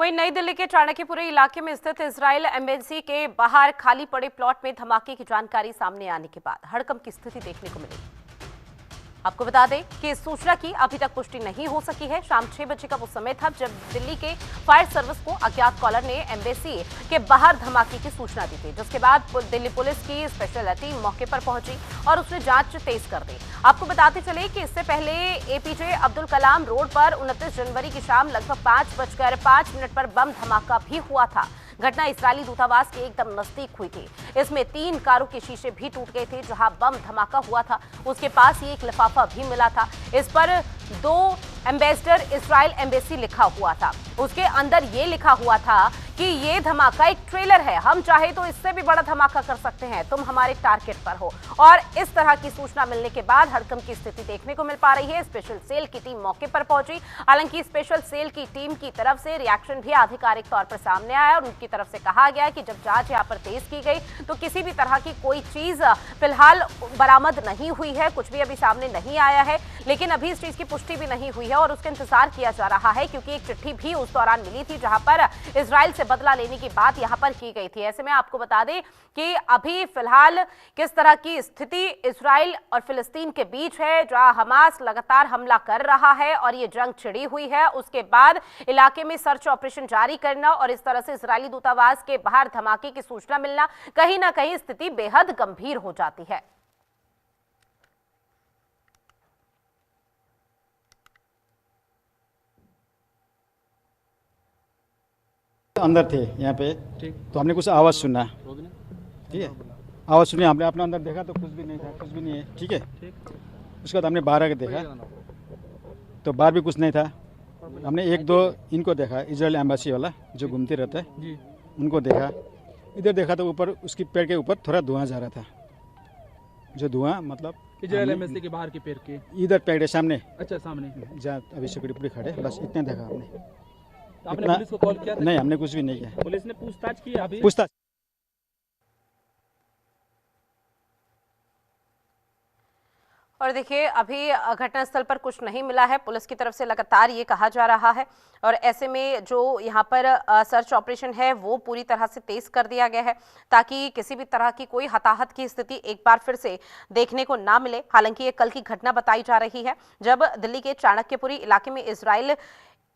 वहीं नई दिल्ली के चाणक्यपुरी इलाके में स्थित इजराइल एम्बेसी के बाहर खाली पड़े प्लॉट में धमाके की जानकारी सामने आने के बाद हड़कंप की स्थिति देखने को मिली। आपको बता दें कि इस सूचना की अभी तक पुष्टि नहीं हो सकी है। शाम 6 बजे का वो समय था जब दिल्ली के फायर सर्विस को अज्ञात कॉलर ने एम्बेसी के बाहर धमाके की सूचना दी थी, जिसके बाद दिल्ली पुलिस की स्पेशल टीम मौके पर पहुंची और उसने जांच तेज कर दी। आपको बताते चले कि इससे पहले एपीजे अब्दुल कलाम रोड पर 29 जनवरी की शाम लगभग 5:05 पर बम धमाका भी हुआ था। घटना इजरायली दूतावास के एकदम नजदीक हुई थी। इसमें 3 कारों के शीशे भी टूट गए थे। जहां बम धमाका हुआ था उसके पास ही एक लिफाफा भी मिला था। इस पर 2 एम्बेसडर इजराइल एम्बेसी लिखा हुआ था। उसके अंदर ये लिखा हुआ था कि ये धमाका एक ट्रेलर है, हम चाहे तो इससे भी बड़ा धमाका कर सकते हैं, तुम हमारे टारगेट पर हो। और इस तरह की सूचना मिलने के बाद हड़कंप की स्थिति देखने को मिल पा रही है। स्पेशल सेल की टीम मौके पर पहुंची। हालांकि स्पेशल सेल की टीम की तरफ से रिएक्शन भी आधिकारिक तौर पर सामने आया और उनकी तरफ से कहा गया कि जब जांच यहां पर तेज की गई तो किसी भी तरह की कोई चीज फिलहाल बरामद नहीं हुई है, कुछ भी अभी सामने नहीं आया है। लेकिन अभी इस चीज की पुष्टि भी नहीं हुई है और उसका इंतजार किया जा रहा है, क्योंकि एक चिट्ठी भी उस दौरान मिली थी जहां पर इजराइल से बदला लेने की बात यहां पर की गई थी। ऐसे में आपको बता दें कि अभी फिलहाल किस तरह की स्थिति इजराइल और फिलिस्तीन के बीच है, जहां हमास लगातार हमला कर रहा है और ये जंग छिड़ी हुई है। उसके बाद इलाके में सर्च ऑपरेशन जारी करना और इस तरह से इजरायली दूतावास के बाहर धमाके की सूचना मिलना, कहीं ना कहीं स्थिति बेहद गंभीर हो जाती है। अंदर थे यहाँ पे, तो हमने कुछ आवाज़ सुना, ठीक है, आवाज़ सुनी, हमने अपना अंदर देखा तो कुछ भी नहीं था, कुछ भी नहीं है, ठीक है। उसके बाद हमने बाहर आके देखा तो बाहर भी कुछ नहीं था। हमने 1-2 इनको देखा, इजराइल एम्बेसी वाला जो घूमते रहता है उनको देखा। इधर देखा तो ऊपर उसकी पेड़ के ऊपर थोड़ा धुआं जा रहा था, जो धुआं मतलब इजराइल एम्बेसी के बाहर के पेड़ के इधर पेड़ के सामने, अच्छा सामने जहाँ अभी सिक्योरिटी खड़े, बस इतने देखा हमने। तो आपने पुलिस को कॉल किया था? नहीं, हमने कुछ भी नहीं किया। पुलिस ने पूछताछ की अभी? पूछताछ और देखिए अभी घटनास्थल पर कुछ नहीं मिला है। पुलिस की तरफ से लगातार ये कहा जा रहा है और ऐसे में जो यहाँ पर सर्च ऑपरेशन है वो पूरी तरह से तेज कर दिया गया है, ताकि किसी भी तरह की कोई हताहत की स्थिति एक बार फिर से देखने को ना मिले। हालांकि ये कल की घटना बताई जा रही है जब दिल्ली के चाणक्यपुरी इलाके में इजराइल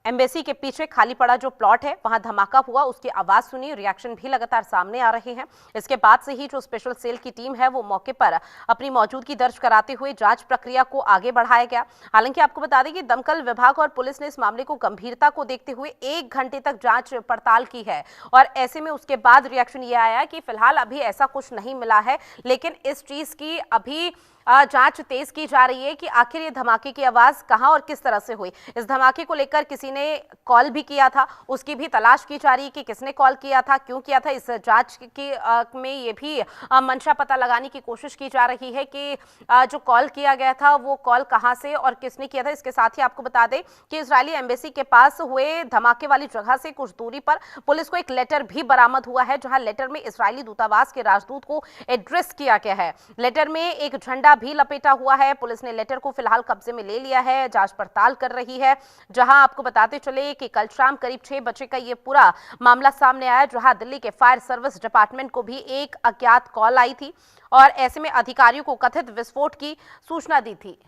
एम्बेसी के पीछे खाली पड़ा जो प्लॉट है वहां धमाका हुआ, उसकी आवाज सुनी, रिएक्शन भी लगातार सामने आ रहे हैं। इसके बाद से ही जो स्पेशल सेल की टीम है वो मौके पर अपनी मौजूदगी दर्ज कराते हुए जांच प्रक्रिया को आगे बढ़ाया गया। हालांकि आपको बता दें कि दमकल विभाग और पुलिस ने इस मामले को गंभीरता को देखते हुए 1 घंटे तक जांच पड़ताल की है और ऐसे में उसके बाद रिएक्शन ये आया कि फिलहाल अभी ऐसा कुछ नहीं मिला है, लेकिन इस चीज की अभी जांच तेज की जा रही है कि आखिर ये धमाके की आवाज कहां और किस तरह से हुई। इस धमाके को लेकर किसी ने कॉल भी किया था, उसकी भी तलाश की जा रही है कि किसने कॉल किया था, क्यों किया था। इस जांच की में ये भी मंशा पता लगाने की कोशिश की जा रही है कि जो कॉल किया गया था वो कॉल कहां से और किसने किया था। इसके साथ ही आपको बता दें कि इजरायली एम्बेसी के पास हुए धमाके वाली जगह से कुछ दूरी पर पुलिस को एक लेटर भी बरामद हुआ है, जहां लेटर में इजरायली दूतावास के राजदूत को एड्रेस किया गया है। लेटर में एक झंडा भी लपेटा हुआ है। पुलिस ने लेटर को फिलहाल कब्जे में ले लिया है, जांच पड़ताल कर रही है। जहां आपको बताते चले कि कल शाम करीब 6 बजे का ये पूरा मामला सामने आया, जहां दिल्ली के फायर सर्विस डिपार्टमेंट को भी एक अज्ञात कॉल आई थी और ऐसे में अधिकारियों को कथित विस्फोट की सूचना दी थी।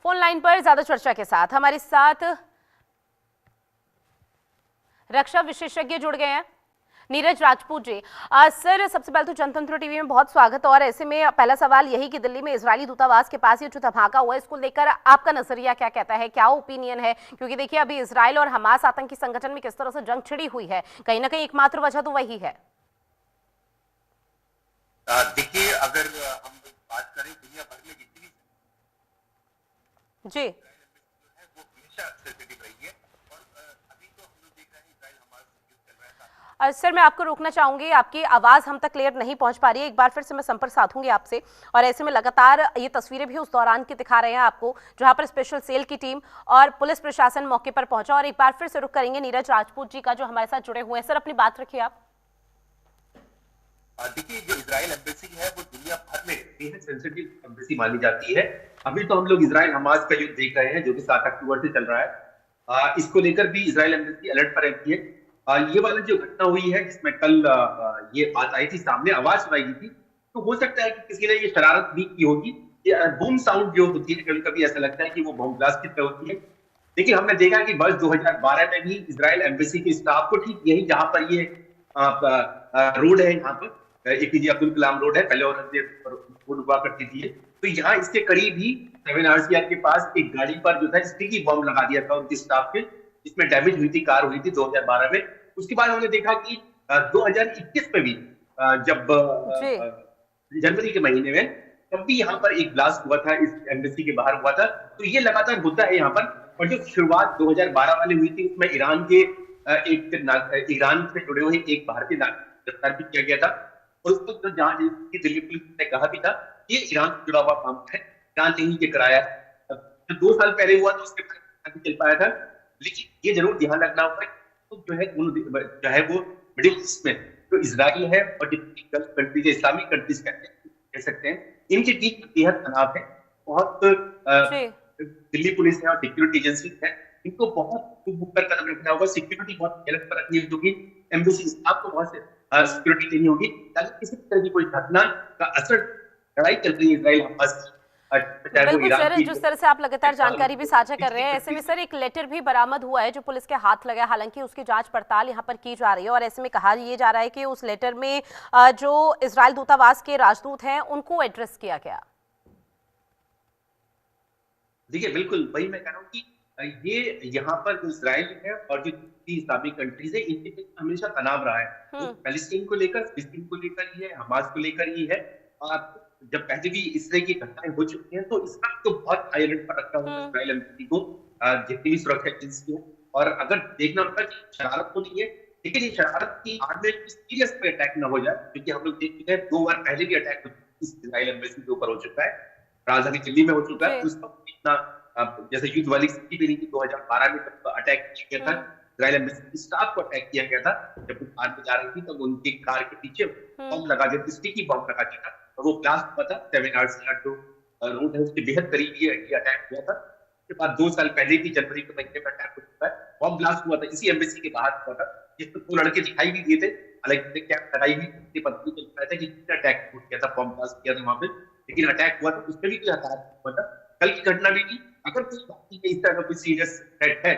फोन लाइन पर ज्यादा चर्चा के साथ हमारे साथ रक्षा विशेषज्ञ जुड़ गए हैं, नीरज राजपूत जी। सर, सबसे पहले तो जनतंत्र टीवी में बहुत स्वागत है और ऐसे में पहला सवाल यही कि दिल्ली में इजरायली दूतावास के पास ये जो धमाका हुआ है इसको लेकर आपका नजरिया क्या कहता है, क्या ओपिनियन है? क्योंकि देखिए अभी इजराइल और हमास आतंकी संगठन में किस तरह से जंग छिड़ी हुई है, कहीं ना कहीं एकमात्र वजह तो वही है। देखिए, अगर हम बात करें दुनिया भर में जितनी जी वो हमेशा सेंसिटिव रही है और अभी तो हम लोग देख रहे हैं इजराइल हमास युद्ध चल रहा था। सर, मैं आपको रोकना चाहूंगी, आपकी आवाज हम तक क्लियर नहीं पहुंच पा रही है। एक बार फिर से मैं संपर्क साधूंगी आपसे। और ऐसे में लगातार ये तस्वीरें भी उस दौरान की दिखा रहे हैं आपको, जहां पर स्पेशल सेल की टीम और पुलिस प्रशासन मौके पर पहुंचा। और एक बार फिर से रुक करेंगे नीरज राजपूत जी का, जो हमारे साथ जुड़े हुए हैं। सर, अपनी बात रखिए आप। देखिए, जो इजराइल एम्बेसी है वो दुनिया भर में बेहद सेंसिटिव एम्बेसी मानी जाती है। अभी तो हम लोग इजराइल हमास का युद्ध देख रहे हैं जो कि 7 अक्टूबर से चल रहा है। इसको लेकर भी इजराइल एम्बेसी अलर्ट पर रहती है। ये वाला जो घटना हुई है जिसमें कल ये बात आई थी, सामने आवाज सुनाई दी थी, तो हो सकता है कि किसी ने ये शरारत भी की होगी। ये बूम साउंड जो होती है, कभी कभी ऐसा लगता है कि वो बम ब्लास्ट की तरह होती है। लेकिन हमने देखा कि वर्ष 2012 में भी इजराइल एम्बेसी के स्टाफ को ठीक यही, जहां पर ये रोड है, यहाँ पर एपीजे अब्दुल कलाम रोड है, पहले और रोड हुआ करती थी, तो यहाँ इसके करीब ही 7 RCR के पास एक गाड़ी पर जो था स्टिकी बम लगा दिया था उनके स्टाफ के, जिसमें डैमेज हुई थी, कार हुई थी 2012 में। उसके बाद हमने देखा कि 2021 में भी जब जनवरी के महीने में, तब भी यहाँ पर एक ब्लास्ट हुआ था, इस एम्बेसी के बाहर हुआ था। तो ये लगातार होता है यहाँ पर। और जो शुरुआत 2012 वाली हुई थी, उसमें ईरान से जुड़े हुए एक भारतीय नागरिक गिरफ्तार भी किया गया था। और उसको तो जांच दिल्ली पुलिस ने कहा भी था ये ईरान से जुड़ा हुआ काम है, ईरान ने ही ये कराया। जो 2 साल पहले हुआ तो उसके बाद चल पाया था। लेकिन ये जरूर ध्यान रखना होगा तो जो है वो मिडिल ईस्ट में जो इजराइल है और जो कंट्रीज, इस्लामिक कंट्रीज कह सकते हैं, इनके बीच बेहद तनाव है। बहुत दिल्ली पुलिस है और सिक्योरिटी एजेंसी है, इनको बहुत बुक कर कदम रखना होगा। सिक्योरिटी बहुत अलग पर रखनी होगी, एम्बेसी स्टाफ को बहुत सिक्योरिटी देनी होगी, ताकि किसी तरह की कोई घटना का असर, लड़ाई चल रही है इजराइल हमास की, बिल्कुल सर, जिस तरह से आप लगातार जानकारी भी साझा कर रहे हैं, ऐसे में सर एक लेटर भी बरामद हुआ है जो पुलिस के हाथ लगा है। हालांकि उसकी जांच पड़ताल यहाँ पर की जा रही है और ऐसे में कहा यह जा रहा है कि उस लेटर में जो इजराइल दूतावास के राजदूत हैं उनको एड्रेस किया गया। देखिए बिल्कुल वही मैं कह रहा हूँ कि ये यहाँ पर जो इजराइल है और जो इस्लामिक कंट्रीज है, इनके बीच हमेशा तनाव रहा है। तो पैलेस्टीन को लेकर, फिलिस्तीन को लेकर ही है, हमास को लेकर ही है। और जब पहले भी इस तरह की घटनाएं हो चुकी हैं, तो इसका तो बहुत हाई अलर्ट पर रखा हुआ है इजराइल एम्बेसी को, जितनी भी सुरक्षा एजेंसी है। और अगर देखना होगा कि शरारत तो नहीं है, लेकिन ये शरारत की आड़ में सीरियस पे अटैक न हो जाए, क्योंकि हम लोग देख चुके हैं 2 बार पहले भी अटैक इजराइल एम्बेसी के ऊपर हो चुका है। राजधानी दिल्ली में हो चुका है, उसका इतना जैसे युद्ध वाली स्थिति भी नहीं थी। 2012 में जब अटैक किया था, इजराइल एम्बेसी स्टाफ को अटैक किया गया था, जब वो कार में जा रही थी, तब उनकी कार के पीछे बम लगा दिया, स्टिकी बम लगा दिया था, और वो ब्लास्ट हुआ था 7 RCR जो रोड है उसके बेहद करीब ये अटैक हुआ था। उसके बाद 2 साल पहले भी जनवरी के महीने में अटैक हो चुका है, बम ब्लास्ट हुआ था, इसी एम्बेसी के बाहर हुआ था, जिसमें 2 लड़के दिखाई भी दिए थे। हालांकि कैप लगाई हुई पता नहीं चल पाया था कि कितना अटैक हो गया था, बम ब्लास्ट किया था वहां पे, लेकिन अटैक हुआ था, उसमें भी कोई हताहत हुआ था। कल की घटना में भी अगर कोई बाकी के इस तरह का कोई सीरियस थ्रेट है,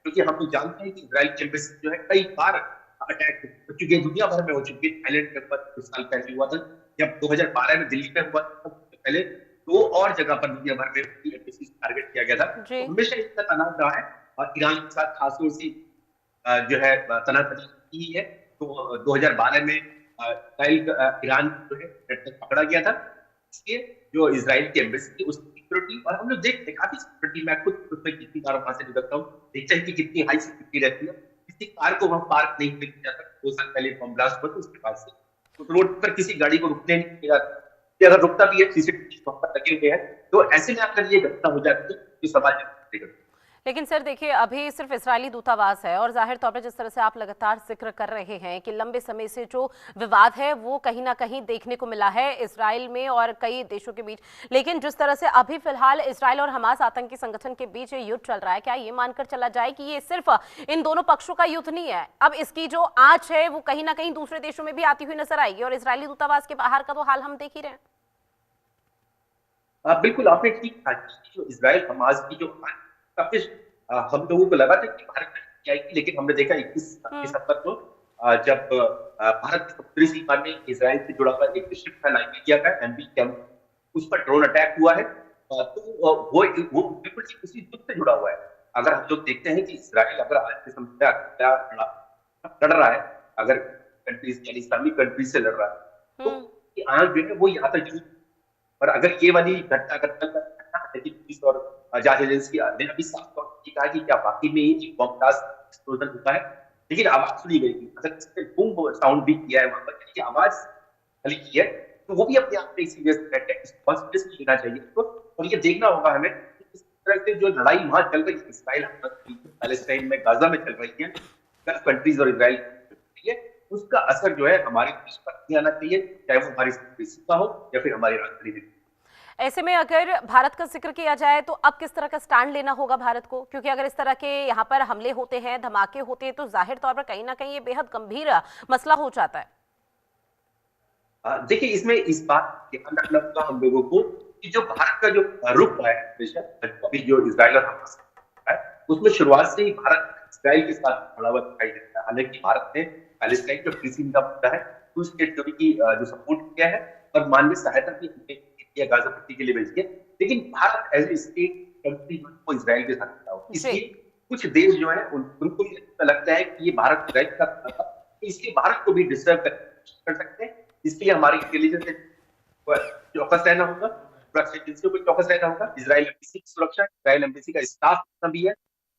क्योंकि हम लोग जानते हैं कि इजराइल की एम्बेसी जो है कई बार अटैक हो चुकी है, दुनिया भर में हो चुकी है। थाईलैंड के ऊपर कुछ साल पहले हुआ था, जब 2012 में दिल्ली में हुआ था, पहले 2 और जगह पर दुनिया भर में एम्बेसी टारगेट किया गया था। हमेशा इसका तनाव रहा है और ईरान के साथ खासतौर से जो है तनाव की है। तो 2012 में ईरान जो है पकड़ा गया था, इसलिए जो इजराइल की एम्बेसी थी उसकी सिक्योरिटी, और हम लोग देखते काफी सिक्योरिटी, मैं खुद उसमें कितनी बार वहां से गुजरता हूँ, देखते हैं कि कितनी हाई सिक्योरिटी रहती है। किसी कार को वहां पार्क नहीं किया जाता। 2 साल पहले बम ब्लास्ट हुआ था उसके बाद से तो रोड पर किसी गाड़ी को रुकने नहीं दिया जाता, अगर रुकता भी है सीसीटीवी लगे हुए हैं, तो ऐसे में अगर ये घटना हो जाती है तो समाज में। लेकिन सर देखिए, अभी सिर्फ इजरायली दूतावास है और जाहिर तौर पर जिस तरह से आप लगातार जिक्र कर रहे हैं कि लंबे समय से जो विवाद है वो कहीं ना कहीं देखने को मिला है इजराइल में और कई देशों के बीच, लेकिन जिस तरह से अभी फिलहाल इजराइल और हमास आतंकी संगठन के बीच ये युद्ध चल रहा है, क्या ये मानकर चला जाए कि ये सिर्फ इन दोनों पक्षों का युद्ध नहीं है, अब इसकी जो आंच है वो कहीं ना कहीं दूसरे देशों में भी आती हुई नजर आएगी और इजरायली दूतावास के बाहर का तो हाल हम देख ही रहे हैं। बिल्कुल आपने ठीक कहा, जो इजराइल हमास की जो हम लोगों को लगा था कि भारत जाएगी, लेकिन हमने देखा 21 सितंबर को जब भारत की समुद्री सीमा में इजराइल से जुड़ा हुआ एक शिप था लाइबेरिया का MV कैंप, उस पर ड्रोन अटैक हुआ है। तो वो बिल्कुल उसी युद्ध से जुड़ा हुआ है। अगर हम लोग देखते हैं कि इजराइल अगर आज के समय लड़ रहा है, अगर कंट्रीज यानी इस्लामिक कंट्रीज से लड़ रहा है, तो आज जो है वो यहाँ तक, और अगर ये वाली घटना पुलिस और जांच एजेंसी ने अभी साफ तौर पर कहा कि क्या वाकई में ये बम ब्लास्ट एक्सप्लोजन हुआ है, लेकिन आवाज सुनी गई थी, अगर इसने बूम साउंड भी किया है वहां पर, यानी आवाज हली की है, तो वो भी अपने आप में सीरियस थ्रेट है, इसको सीरियसली लेना चाहिए इसको। और ये देखना होगा हमें कि इस तरह से जो लड़ाई वहां चल रही है इस्राइल पैलेस्टाइन में, गाजा में चल रही है, गल्फ कंट्रीज और इजराइल, उसका असर जो है हमारे देश पर नहीं आना चाहिए, चाहे वो हमारी सीमा हो या फिर हमारी राजधानी। ऐसे में अगर भारत का जिक्र किया जाए तो अब किस तरह का स्टैंड लेना होगा भारत को, क्योंकि अगर इस तरह के यहाँ पर हमले होते हैं, धमाके होते हैं, तो जाहिर तौर पर कहीं ना कहीं ये बेहद गंभीर मसला हो जाता है। देखिए, इसमें इस बात का ध्यान रखना होगा हम लोगों को कि जो भारत का जो रुख है अभी जो इजराइल और हमास है, उसमें शुरुआत से ही भारत इजराइल के साथ खड़ा हुआ दिखाई देता है। हालांकि भारत ने पैलेस्टाइन जो फिलिस्तीन का मुद्दा है, टू स्टेट थ्योरी की जो सपोर्ट किया है और मानवीय सहायता भी हमने गाजा पट्टी के लिए भेजी है, लेकिन Bharat as a state country को इजराइल के साथ खड़ा हुआ। इसलिए कुछ देश जो है उनको लगता है कि ये भारत इजराइल के साथ खड़ा था, इसलिए भारत को भी डिस्टर्ब कर सकते हैं। इसलिए हमारी इंटेलिजेंस चौकस रहना होगा, सुरक्षा एजेंसियों को चौकस रहना होगा। इजराइल एम्बेसी की सुरक्षा, इजराइल एम्बेसी का स्टाफ जितना भी है,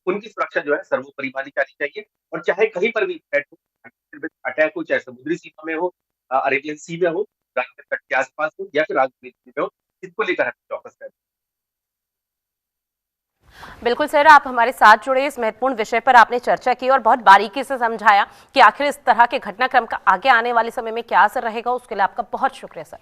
उनकी सुरक्षा जो है सर्वोपरि मानी जानी चाहिए। और चाहे कहीं पर भी अटैक हो, चाहे समुद्री सीमा में हो, अरेबियन सी में हो, तट के आसपास हो या फिर राजनीति में हो, इसको लेकर हमें चौकस रहना। बिल्कुल सर, आप हमारे साथ जुड़े, इस महत्वपूर्ण विषय पर आपने चर्चा की और बहुत बारीकी से समझाया कि आखिर इस तरह के घटनाक्रम का आगे आने वाले समय में क्या असर रहेगा। उसके लिए आपका बहुत शुक्रिया सर।